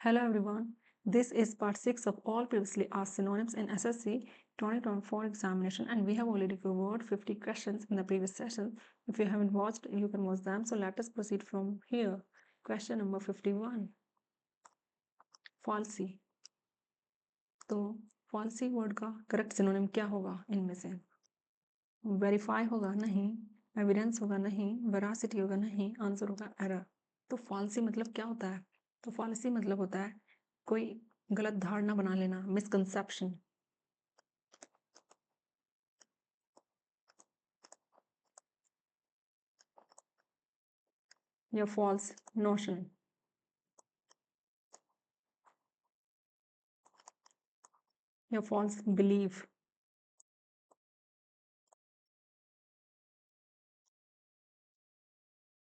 Hello everyone. This is part 6 of all previously asked synonyms in SSC 2024 examination, and we have already covered 50 questions in the previous session. If you haven't watched, you can watch them. So let us proceed from here. Question number 51. Falsy. तो falsy word का correct synonym क्या होगा इनमें से? Verify होगा? नहीं. Evidence होगा? नहीं. वेरासिटी होगा? नहीं. आंसर होगा एरर. तो falsy मतलब क्या होता है? तो falsy मतलब होता है कोई गलत धारणा बना लेना, मिसकंसेप्शन. या फॉल्स नोशन. या फॉल्स बिलीफ.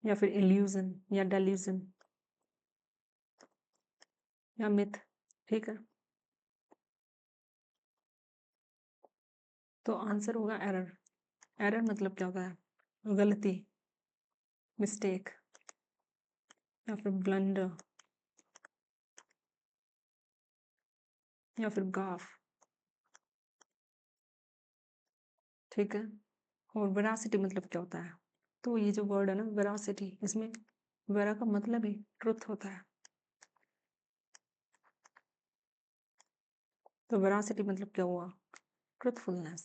या फिर इल्यूजन या डेल्यूजन या मिथ. ठीक है, तो आंसर होगा एरर. एरर मतलब क्या होता है? गलती, मिस्टेक या फिर ब्लंडर या फिर गाफ. ठीक है, और वेरासिटी मतलब क्या होता है? तो ये जो वर्ड है ना वेरासिटी, इसमें वेरा का मतलब ही ट्रुथ होता है. तो वेरासिटी मतलब क्या हुआ? ट्रुथफुलनेस.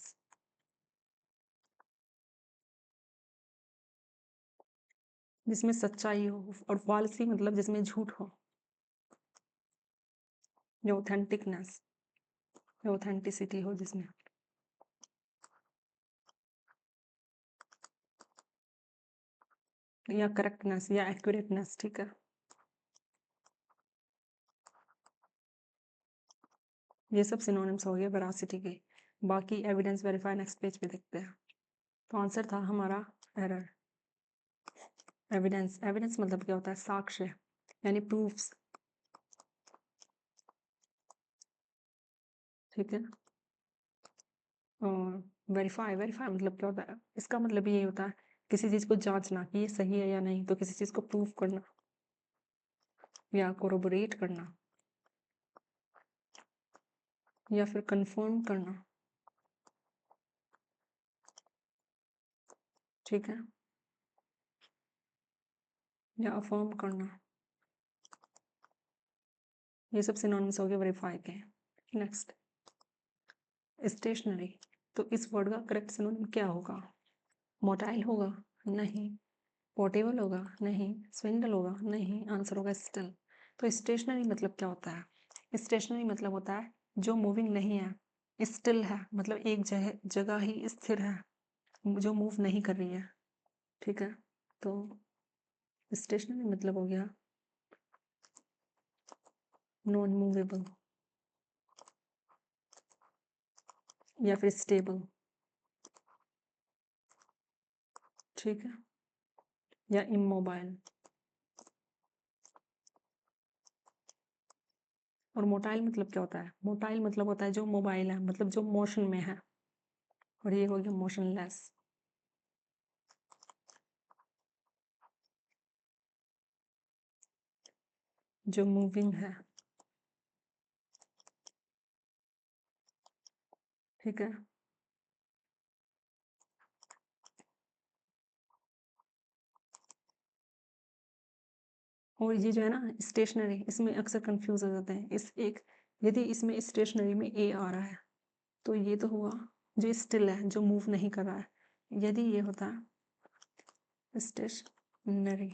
जिसमें सच्चाई हो. और फॉल्सी मतलब जिसमें झूठ हो. या ऑथेंटिकनेस या ऑथेंटिसिटी हो जिसमें. या करेक्टनेस या एक्यूरेटनेस. ठीक है, ये सब सिनोनिम्स हो गए वेरासिटी के. बाकी एविडेंस वेरीफाई नेक्स्ट पेज पे देखते हैं. तो आंसर था हमारा एरर. एविडेंस, एविडेंस मतलब क्या होता है? साक्ष्य यानी प्रूफ्स. ठीक है, और वेरीफाई, वेरीफाई मतलब क्या होता है? इसका मतलब ये होता है किसी चीज को जांचना कि ये सही है या नहीं. तो किसी चीज को प्रूफ करना या कोरोबोरेट करना या फिर कंफर्म करना. ठीक है, या अफर्म करना. ये सब सिनोनिम्स हो गए वेरीफाई के. Next, stationery. तो इस वर्ड का करेक्ट सिनोनिम क्या होगा? मोटाइल होगा? नहीं. पोर्टेबल होगा? नहीं. स्विंडल होगा? नहीं. आंसर होगा स्टिल. तो स्टेशनरी मतलब क्या होता है? स्टेशनरी मतलब होता है जो मूविंग नहीं है, स्टिल है, मतलब एक जगह ही स्थिर है, जो मूव नहीं कर रही है. ठीक है, तो स्टेशनरी मतलब हो गया नॉन मूवेबल या फिर स्टेबल. ठीक है, या इमोबाइल. और मोटाइल मतलब क्या होता है? मोटाइल मतलब होता है जो मोबाइल है, मतलब जो मोशन में है. और ये हो गया मोशनलेस. जो मूविंग है. ठीक है, और ये जो है ना स्टेशनरी, इसमें अक्सर कंफ्यूज हो जाते हैं. इस एक यदि इसमें स्टेशनरी में ए आ रहा है तो ये तो हुआ जो स्टिल है, जो मूव नहीं कर रहा है. यदि ये होता स्टेशनरी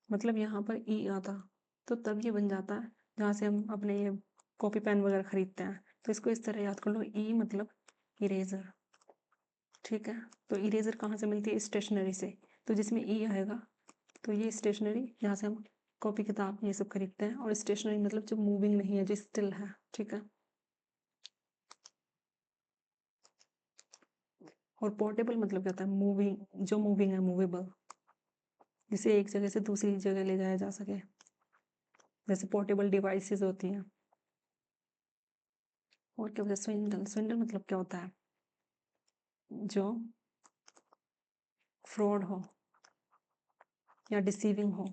मतलब यहाँ पर ई आता तो तब ये बन जाता है जहाँ से हम अपने ये कॉपी पेन वगैरह खरीदते हैं. तो इसको इस तरह याद कर लो, ई मतलब इरेजर. ठीक है, तो इरेजर कहाँ से मिलती है? स्टेशनरी से. तो जिसमें ई आएगा तो ये स्टेशनरी, जहाँ से हम कॉपी किताब ये सब खरीदते हैं. और स्टेशनरी मतलब जो मूविंग नहीं है, जो स्टिल है. ठीक है, और पोर्टेबल मतलब क्या होता है? मूविंग, जो मूविंग है, मूवेबल, जिसे एक जगह से दूसरी जगह ले जाया जा सके. जैसे पोर्टेबल डिवाइसेस होती हैं. और क्या होता है? स्विंडल. स्विंडल मतलब क्या होता है? जो फ्रॉड हो या डिसीविंग हो.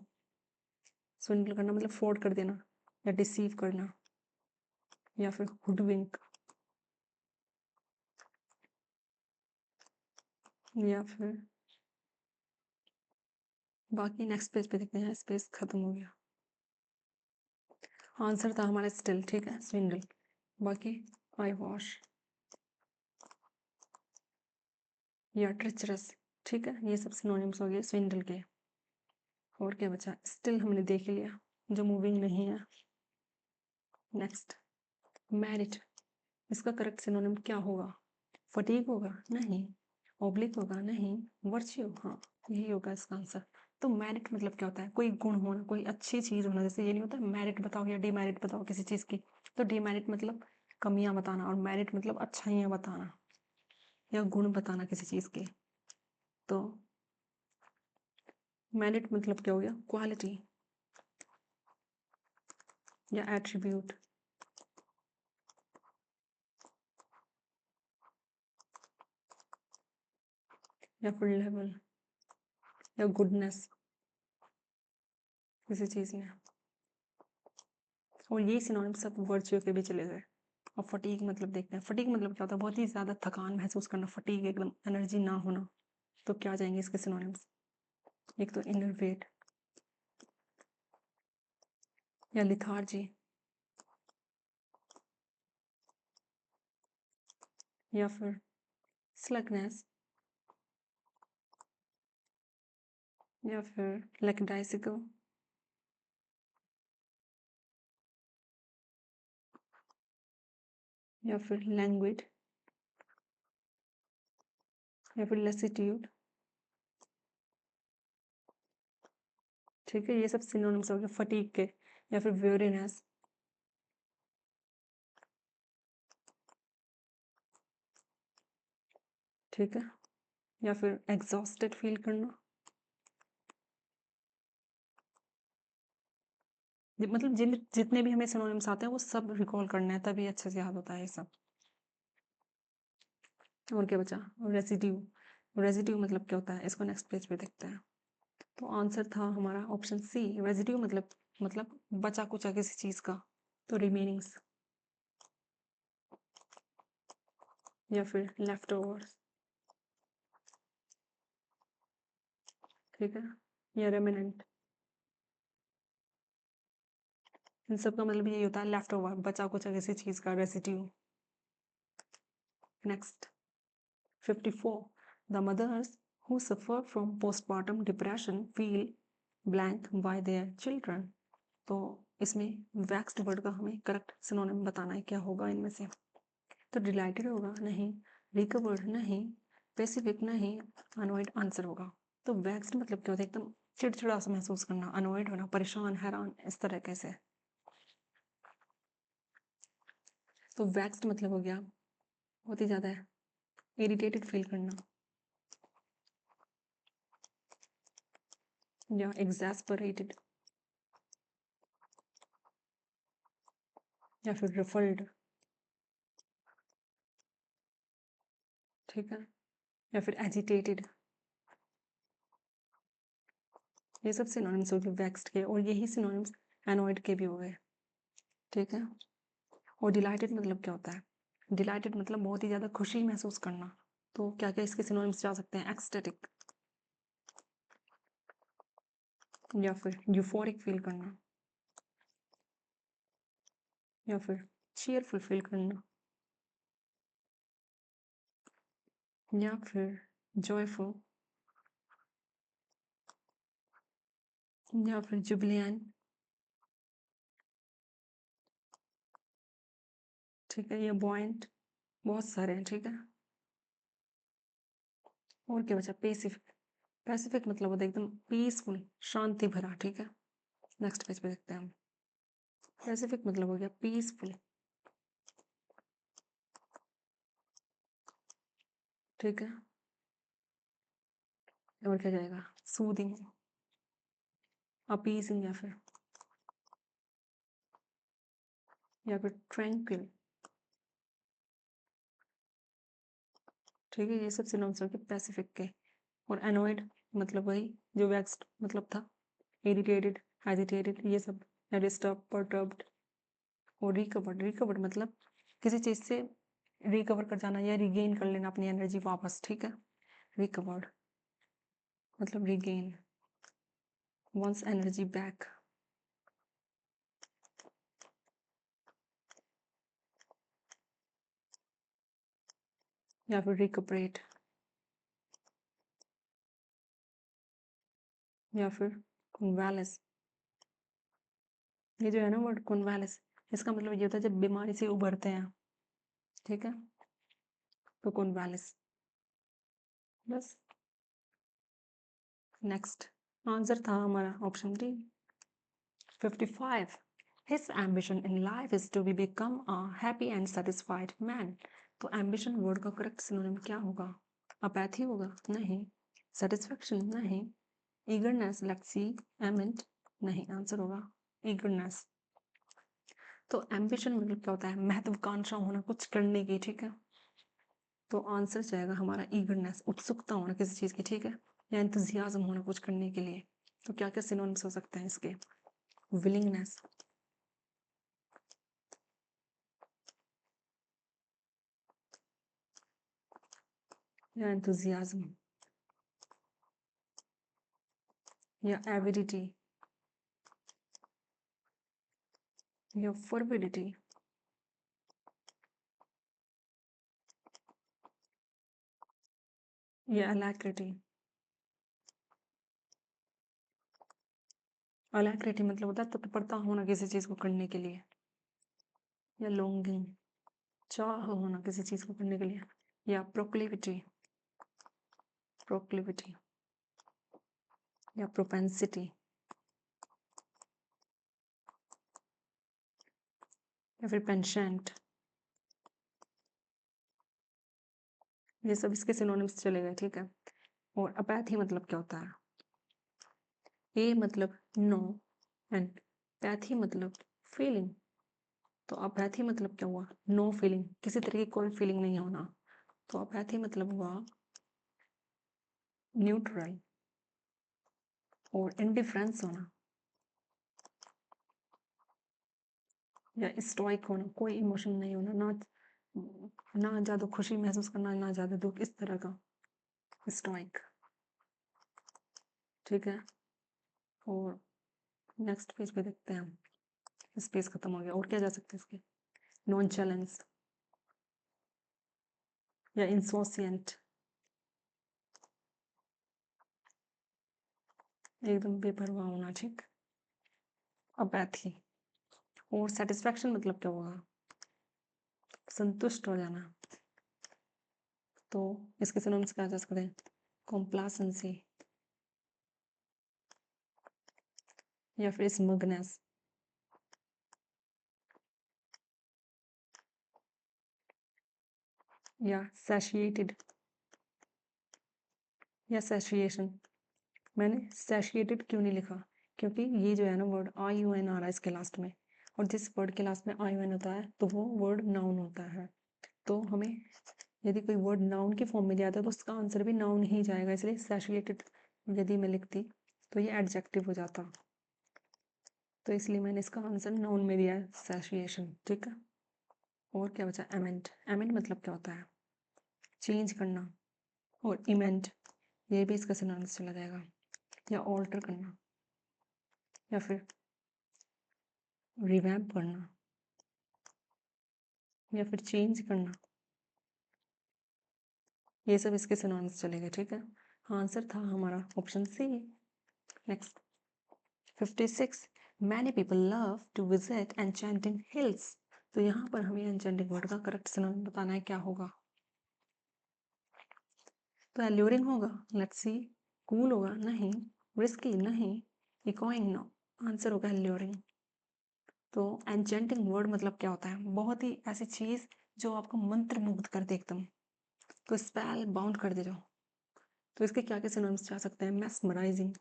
स्विंडल करना मतलब फ्रॉड कर देना या डिसीव करना या फिर हुडविंक या फिर बाकी नेक्स्ट पेज पे देखते हैं। स्पेस खत्म हो गया। आंसर था हमारा स्टिल, ठीक है, स्विंडल। बाकी आई वॉश या ट्रिचरस, ठीक है, ये सब सिनोनिम्स हो गए स्विंडल के। और क्या बचा? स्टिल हमने देख लिया, जो मूविंग नहीं है। नेक्स्ट मैरिट, इसका करेक्ट सिनोनिम क्या होगा? फटीग होगा? नहीं। ऑब्लिक होगा? नहीं। वर्च्यू, हाँ, यही होगा इसका आंसर। तो मेरिट मतलब क्या होता है? कोई गुण होना, कोई अच्छी चीज होना। जैसे ये नहीं होता मेरिट बताओ या डिमेरिट बताओ किसी चीज की, तो डिमेरिट मतलब कमियां बताना और मेरिट मतलब अच्छाइयां बताना या गुण बताना किसी चीज के। तो मेरिट मतलब क्या हो गया? क्वालिटी या एट्रीब्यूट या फिर लेवल या गुडनेस किसी चीज में। और ये सिनोनिम सब वर्च्यू के भी चले गए। और फटीग मतलब देखते हैं। फटीग मतलब क्या होता है? बहुत ही ज्यादा थकान महसूस करना, फटीग, एकदम एनर्जी ना होना। तो क्या आ जाएंगे इसके सिनोनिम्स? एक तो इनर्वेट या लिथार्जी या फिर स्लगनेस या फिर लेकडाइसिकल या फिर लैंग्वेज या फिर लेसिट्यूड, ठीक है, ये सब सिनोनिम्स हो गए फटीग के। या फिर वेरीनेस, ठीक है, या फिर एग्जॉस्टेड फील करना। मतलब जितने भी हमें सिनोनिम्स आते हैं वो सब रिकॉल करना है, तभी अच्छे से याद होता है ये सब। और क्या बचा? रेसिड्यू। रेसिड्यू मतलब क्या होता है? इसको नेक्स्ट पेज पे देखते हैं। तो आंसर था हमारा ऑप्शन सी, रेसिड्यू मतलब बचा कुचा किसी चीज का, तो रिमेनिंग्स या फिर लेफ्ट ओवर्स, ठीक है, या रेमिनेंट। इन सब का मतलब यही होता है लेफ्ट ओवर, बचा कुचा किसी चीज का, residue. Next 54, the mothers who suffer from postpartum depression feel blank by their children। तो इसमें वैक्स्ड वर्ड का हमें करेक्ट सिनोनिम बताना है, क्या होगा इनमें से? तो डिलाइटेड होगा? नहीं। रिकवर्ड? नहीं। पेसिफिक? नहीं। अनॉयड आंसर होगा। तो वैक्स्ड मतलब क्या होता है? एकदम चिड़चिड़ा सा महसूस करना, अनॉयड होना, परेशान, हैरान, इस तरह कैसे। तो वैक्स्ड मतलब हो गया बहुत ही ज्यादा इरिटेटेड फील करना या एग्जैस्परेटेड या फिर रफल्ड, ठीक है, या फिर एजिटेटेड। ये सब सिनोनिम्स हो गए वैक्स्ड के, और यही सिनोनिम्स एनॉयड के भी हो गए, ठीक है। और डिलाइटेड मतलब क्या होता है? डिलाइटेड मतलब बहुत ही ज्यादा खुशी महसूस करना। तो क्या क्या इसके सिनोनिम्स जा सकते हैं? एक्सटेटिक या फिर यूफोरिक फील करना या फिर चीयरफुल फील करना या फिर जॉयफुल या फिर जुबिलियंट, ठीक है, या बॉयंट, बहुत सारे हैं, ठीक है। और क्या बचा? पेसिफिक। पैसिफिक मतलब होता है एकदम पीसफुल, शांति भरा, ठीक है। नेक्स्ट पेज पे देखते हैं हम। पैसिफिक मतलब हो गया पीसफुल, ठीक है। और क्या जाएगा? सूदिंग, अपीजिंग या फिर ट्रैंक्विल, ठीक है। ये सब सिनोनिम्स हो गए पैसिफिक के। और एनॉयड मतलब वही जो वैक्स्ड मतलब था, इरिटेटेड, एजिटेटेड, ये सब, या डिस्टर्ब, परटर्ब्ड। और रिकवर्ड, रिकवर्ड मतलब किसी चीज से रिकवर कर जाना या रिगेन कर लेना अपनी एनर्जी वापस, ठीक है। रिकवर्ड मतलब रिगेन वंस एनर्जी बैक। या फिर रिकपरेट, या फिर कन्वालेस। ये जो है ना वर्ड कन्वालेस, इसका मतलब ये होता है जब बीमारी से उभरते हैं, ठीक है, तो कन्वालेस। बस। नेक्स्ट आंसर था हमारा option D. 55. His ambition in life is to be become a happy and satisfied man. तो ambition वर्ड का करेक्ट सिनोनिम क्या होगा? अपैथी होगा? नहीं। सेटिस्फेक्शन? नहीं। ईगरनेस, लेट्स सी, एमेंट? नहीं, आंसर होगा ईगरनेस। तो एम्बिशन मतलब क्या होता है? महत्वाकांक्षा होना कुछ करने की, ठीक है। तो आंसर जाएगा हमारा ईगरनेस, उत्सुकता होना किसी चीज की, ठीक है, या एंथुजियाज्म होना कुछ करने के लिए। तो क्या क्या सिनोनिम्स हो सकते हैं इसके? विलिंगनेस, या एंथुजियाज्म, या एविडिटी, या फॉरबिडिटी, या अलैक्रिटी। अलैक्रिटी मतलब होता है तत्परता होना किसी चीज को करने के लिए, या लॉन्गिंग, चाह होना किसी चीज को करने के लिए, या प्रोक्लिविटी, प्रोक्लिविटी, या प्रोपेंसिटी, या फिर पेंशेंट। ये सब इसके सिनोनिम्स चले गए, ठीक है। और अपैथी मतलब क्या होता है? ए मतलब नो एंड पैथी मतलब फीलिंग। तो अपैथी मतलब क्या हुआ? नो फीलिंग, किसी तरह की कोई फीलिंग नहीं होना। तो अपैथी मतलब हुआ न्यूट्रल। और इंडिफरेंस होना, या स्टोइक होना, कोई इमोशन नहीं होना, ना ज्यादा खुशी महसूस करना ना ज्यादा दुख, इस तरह का स्टोइक, ठीक है। और नेक्स्ट पेज पे देखते हैं हम। इस पेज खत्म हो गया, और क्या जा सकते हैं इसके? नॉन चैलेंज, या इंसोसिएंट, एकदम बेपरवाह होना, ठीक। अपैथी। और सेटिस्फेक्शन मतलब क्या होगा? संतुष्ट हो जाना। तो इसके सिनोनिम्स क्या जा सकते हैं? कॉम्प्लासेंसी, या फिर स्मगनेस, या सैशिएटेड, या सैशिएशन। मैंने सैशिएटेड क्यों नहीं लिखा? क्योंकि ये जो है ना वर्ड IUN आ रहा है इसके लास्ट में, और जिस वर्ड के लास्ट में IUN होता है तो वो वर्ड नाउन होता है। तो हमें यदि कोई वर्ड नाउन की फॉर्म में दिया था तो उसका आंसर भी नाउन ही जाएगा, इसलिए सैचुरेटेड यदि मैं लिखती तो ये एडजेक्टिव हो जाता। तो इसलिए मैंने इसका आंसर नाउन में दिया है, सैचुएशन, ठीक है। और क्या बचा? एमेंट। एमेंट मतलब क्या होता है? चेंज करना। और इमेंट, ये भी इसका सिनोनिम्स चला जाएगा, या ऑल्टर करना, या फिर रिवैम्प करना, या फिर चेंज करना। ये सब इसके सिनोनिम्स चलेगा, ठीक है। आंसर था हमारा option C. Next 56. Many people love to visit enchanting hills. तो यहाँ पर हमें enchanting वर्ड का करेक्ट सिनोनिम बताना है, क्या होगा? तो alluring होगा, लेट्स सी। कूल होगा? नहीं। रिस्की? नहीं। इकोइंग? नो। आंसर होगा alluring। तो enchanting वर्ड मतलब क्या होता है? बहुत ही ऐसी चीज जो आपको मंत्र मुग्ध कर दे एकदम, तो स्पेल बाउंड कर दे जो। तो इसके क्या क्या सिनोनिम्स जा सकते हैं? mesmerizing,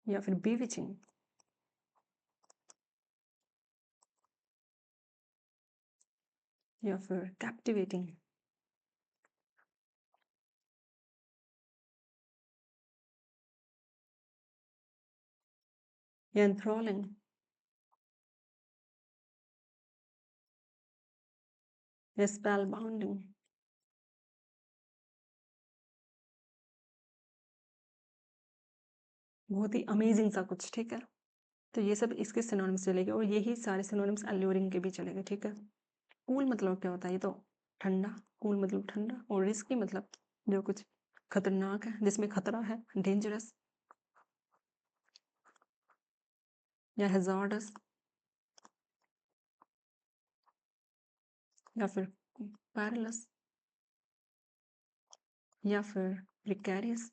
या फिर bewitching, या फिर captivating, या enthralling, या spellbounding, बहुत ही अमेजिंग सा कुछ, ठीक है। तो ये सब इसके सिनोनिम्स चलेंगे और यही सारे सिनोनिम्स अल्यूरिंग के भी चलेंगे, ठीक है। कूल मतलब क्या होता है, ये तो ठंडा, कूल मतलब ठंडा, और रिस्की मतलब जो कुछ खतरनाक है, जिसमें खतरा है, डेंजरस, या हैजार्डस, या फिर पैरेलस, या फिर प्रिकैरियस,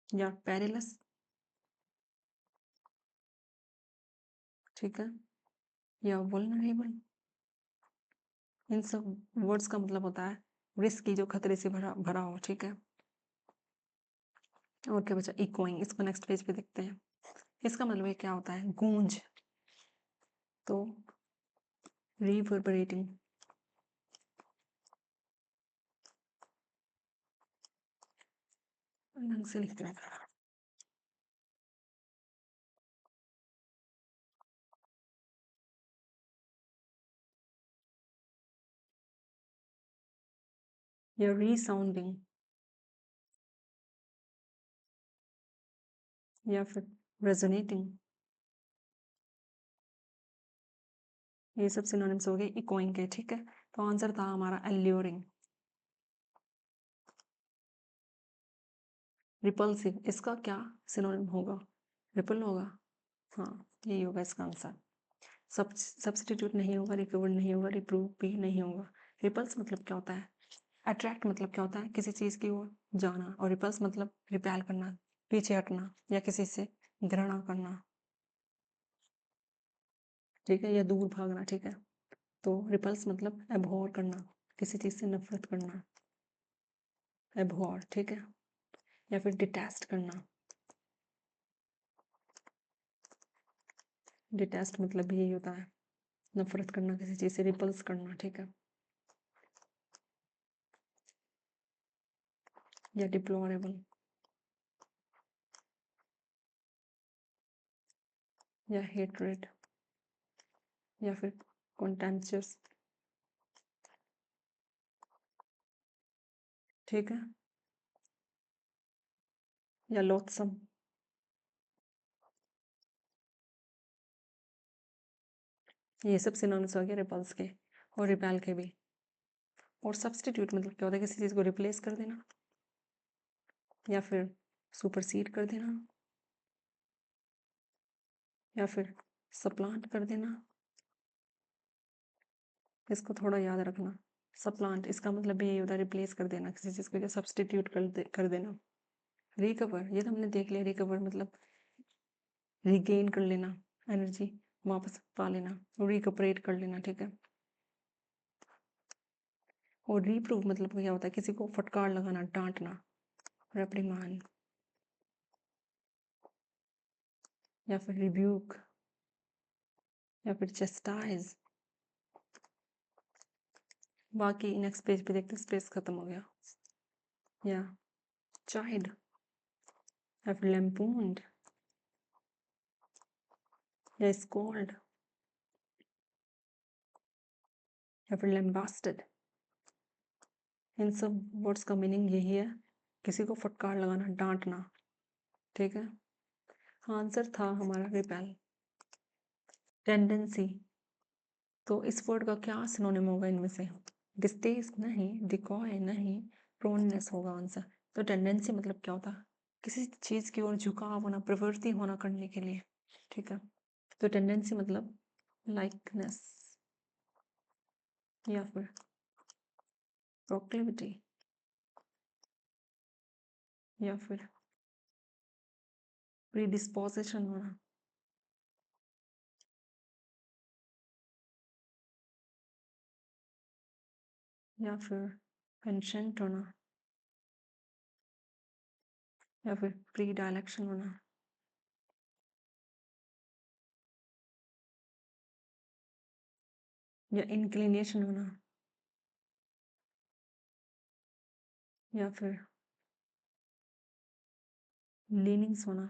या पेरिलस, ठीक है, या वल्नरेबल। इन सब वर्ड्स का मतलब होता है रिस्की, जो खतरे से भरा भरा हो, ठीक है। और क्या बचा, इकोइंग, इसको नेक्स्ट पेज पे देखते हैं। इसका मतलब ये क्या होता है, गूंज, तो रिवर्बरेटिंग, ढंग से लिखते हैं, या रीसाउंडिंग, या फिर रेजोनेटिंग। ये सब सिनोनिम्स हो गए इकोइंग के, ठीक है। तो आंसर था हमारा एल्यूरिंग। रिपल्सिव, इसका क्या सिनोनिम होगा, रिपल होगा, हाँ यही होगा इसका आंसर। सब्स्टिट्यूट नहीं होगा, रिकवर्ड नहीं होगा, रिप्रूव भी नहीं होगा। रिपल्स मतलब क्या होता है, अट्रैक्ट मतलब क्या होता है, किसी चीज की ओर जाना, और रिपल्स मतलब रिपेल करना, पीछे हटना, या किसी से घृणा करना, ठीक है, या दूर भागना, ठीक है। तो रिपल्स मतलब एबहॉर करना, किसी चीज से नफरत करना, एबहॉर, ठीक है, या फिर डिटेस्ट करना। डिटेस्ट मतलब भी यही होता है, नफरत करना, किसी चीज से रिपल्स करना, ठीक है, या डिप्लोरेबल, या हेट्रेड, या फिर कॉन्टेम्पचुअस, ठीक है, या लोथसम। ये सब सिनोनिम्स हो गए रिपल्स के और रिपेल के भी। और सब्स्टिट्यूट मतलब क्या होता है, किसी चीज को रिप्लेस कर देना, या फिर सुपरसीड कर देना, या फिर सप्लांट कर देना। इसको थोड़ा याद रखना, सप्लांट, इसका मतलब भी यही होता है रिप्लेस कर देना किसी चीज को, या सब्स्टिट्यूट कर देना। रिकवर, ये तो हमने देख लिया, रिकवर मतलब रिगेन कर लेना, एनर्जी वापस पा लेना, रिकपरेट कर लेना, ठीक है। और रीप्रूव मतलब क्या होता है, किसी को फटकार लगाना, डांटना, रेप्रिमांड, या फिर रिब्यूक, या फिर चेस्टाइज। बाकी नेक्स्ट पेज पे देखते, स्पेस खत्म हो गया, या चाइड, या फिर लैम्पून्ड, या स्कॉल्ड, या फिर लैम्बास्टेड। इन सब वर्ड्स का मीनिंग यही है, किसी को फटकार लगाना, डांटना, ठीक है। आंसर था हमारा रिपेल। टेंडेंसी, तो इस वर्ड का क्या सिनोनिम होगा इनमें से, डिस्टेस्ट नहीं, डिकॉय नहीं, प्रोननेस होगा आंसर। तो टेंडेंसी मतलब क्या होता है, किसी चीज की ओर झुकाव होना, प्रवृत्ति होना करने के लिए, ठीक है। तो टेंडेंसी मतलब लाइकनेस, या फिर प्रोक्लिविटी, या फिर प्रीडिस्पोजिशन होना, या फिर पेंशेंट होना, या फिर प्री डायलेक्शन होना, या इंक्लिनेशन होना, या फिर लीनिंग्स होना,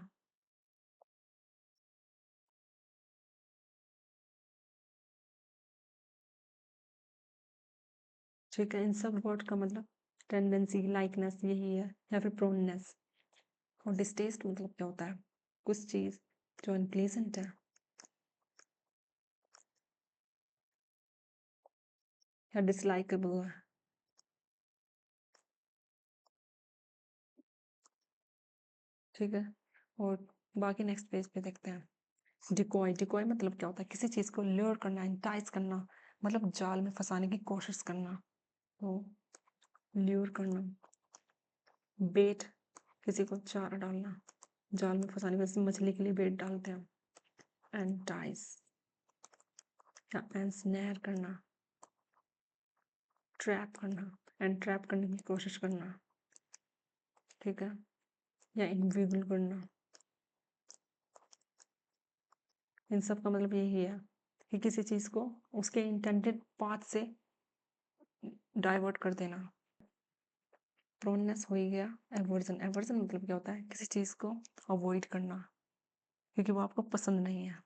ठीक है। इन सब वर्ड का मतलब टेंडेंसी, लाइकनेस यही है, या फिर प्रोननेस। और डिस्टेस्ट मतलब क्या होता है? कुछ चीज जो अनप्लीजेंट है या डिसलाइकेबल है, ठीक है। और बाकी नेक्स्ट पेज पे देखते हैं। डिकॉय, डिकॉय मतलब क्या होता है? किसी चीज को ल्योर करना, इंटाइस करना, मतलब जाल में फंसाने की कोशिश करना, तो ल्योर करना। बेट, किसी को चारा डालना, जाल में फंसाने, जैसे मछली के लिए बेट डालते हैं। एंटाइस या एंस्नैर करना, ट्रैप करना, एंट्रैप करने की कोशिश करना, ठीक है। या इन्विजिबल करना। इन सब का मतलब यही है कि किसी चीज को उसके इंटेंडेड पाथ से डाइवर्ट कर देना। प्रोननेस हो ही गया। एवर्जन, एवर्जन मतलब क्या होता है? किसी चीज को अवॉइड करना क्योंकि वो आपको पसंद नहीं है।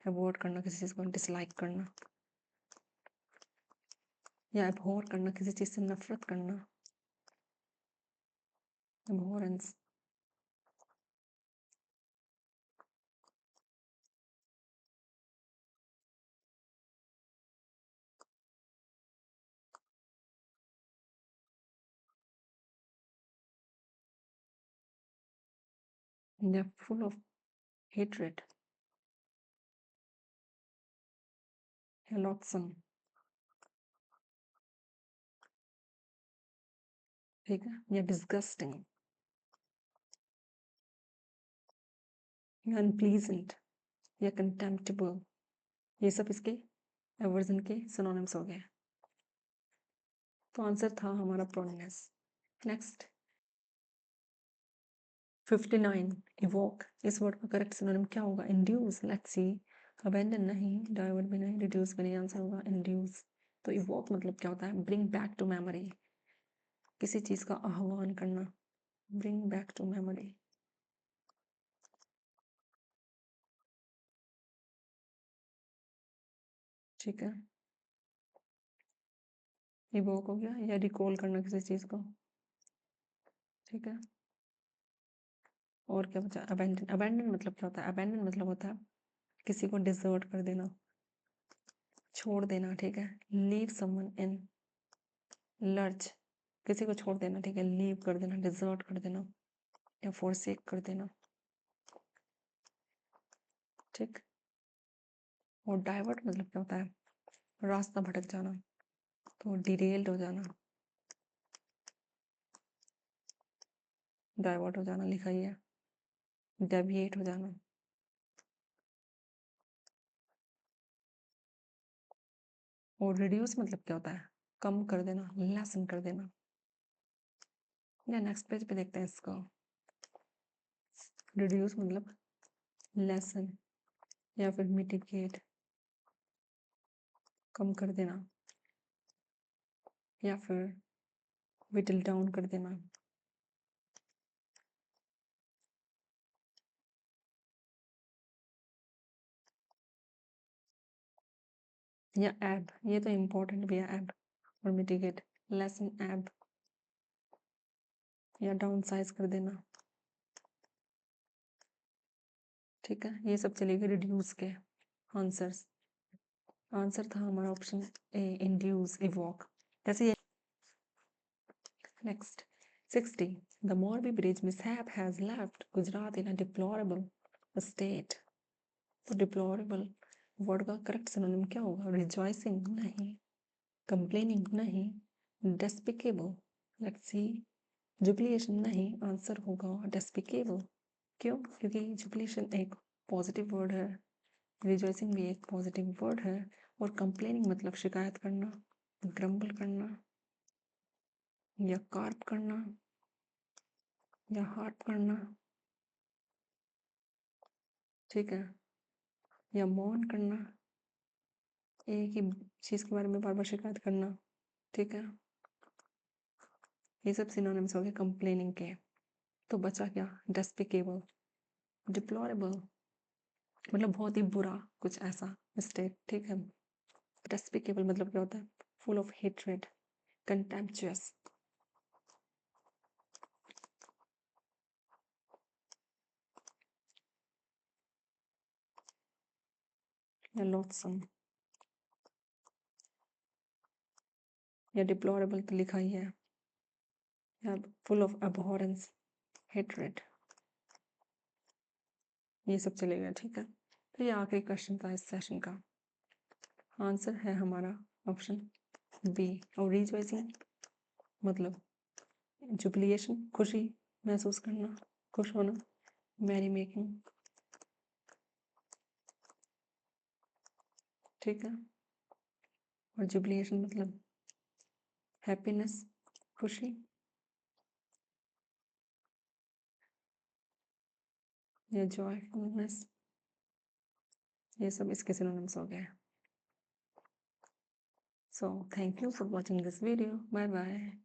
अवॉइड करना किसी चीज को, डिसलाइक करना या अबहॉर करना, किसी चीज से नफरत करना। अबहॉरेंस। या फुल ऑफ हेट्रेड, हेलोत्सम, ठीक है। या डिस्गस्टिंग, या अनप्लीजेंट, या कंटेम्प्टेबल। ये सब इसके एवर्जन के सिनोनिम्स हो गए। तो आंसर था हमारा प्रोनेस। Next 59, evoke. इस वर्ड का करेक्ट सिनोनिम क्या होगा? Induce, let's see. अबेंडन नहीं, डाइवर्ट भी नहीं, रिड्यूस भी नहीं, आंसर होगा इंड्यूस। तो इवोक मतलब क्या होता है? ब्रिंग बैक टू मेमोरी, किसी चीज का आह्वान करना। ब्रिंग बैक टू मेमोरी, ठीक है। इवोक हो गया, या रिकॉल करना किसी चीज को, ठीक है। और क्या बचा? अबेंडन, अबेंडन मतलब क्या होता है? अबेंडन मतलब होता है किसी को डिसर्ट कर देना, छोड़ देना, ठीक है। लीव समवन इन लर्च, किसी को छोड़ देना, ठीक है। लीव कर देना, डिसर्ट कर देना, या फोरसेक कर देना, ठीक। और डाइवर्ट मतलब क्या होता है? रास्ता भटक जाना, तो डिरेल्ड हो जाना, डाइवर्ट हो जाना लिखा ही है। डेविएट हो जाना। और रिड्यूस मतलब क्या होता है? कम कर देना, लेसन कर देना। या नेक्स्ट पेज पे देखते हैं इसको। रिड्यूस मतलब लेसन, या फिर मिटिगेट, कम कर देना, या फिर विटल डाउन कर देना। या एब, ये तो इम्पोर्टेंट भी है, एब और मिटिगेट। लेसन एब, या डाउन साइज कर देना, ठीक है। ये सब चलेगा रिड्यूस के आंसर्स। आंसर था हमारा ऑप्शन ए, इंड्यूस, इवोक। जैसे ये next 60, the Morbi bridge mishap has left Gujarat in a deplorable state. तो डिप्लोरेबल वर्ड का करेक्ट सिनोनिम क्या होगा? रिजॉइसिंग नहीं, कंप्लेनिंग नहीं, डेस्पिकेबल, लेट्स सी। जुबिलिएशन नहीं, आंसर होगा डेस्पिकेबल। क्यों? क्योंकि जुबिलेशन एक पॉजिटिव वर्ड है, रिजॉइसिंग भी एक पॉजिटिव वर्ड है, और कंप्लेनिंग मतलब शिकायत करना, ग्रम्बल करना, या कार्प करना, या हार्प करना, ठीक है। या मौन करना, एक ही चीज के बारे में बार बार शिकायत करना, ठीक है। ये सब सिनोनिम्स हो गए कंप्लेनिंग के। तो बचा क्या? डेस्पिकेबल, डिप्लोरेबल, मतलब बहुत ही बुरा, कुछ ऐसा स्टेट, ठीक है। डेस्पिकेबल मतलब क्या होता है? फुल ऑफ हेट्रेड, कंटेम्पचुअस, या लोथसम, या डिप्लोरेबल तो लिखा ही है, या फुल ऑफ अबहॉरेंस, हेट्रेड, ये सब चलेगा, ठीक है। तो ये आखिरी क्वेश्चन था इस सेशन का। आंसर है हमारा ऑप्शन बी। और रिजॉइसिंग मतलब जुबिलिएशन, खुशी महसूस करना, खुश होना, मैरी मेकिंग, ठीक है। और जुबिलिएशन मतलब हैप्पीनेस, खुशी, या जॉयफुलनेस, ये सब इसके सिनोनिम्स हो गए। So thank you for watching this video. Bye bye.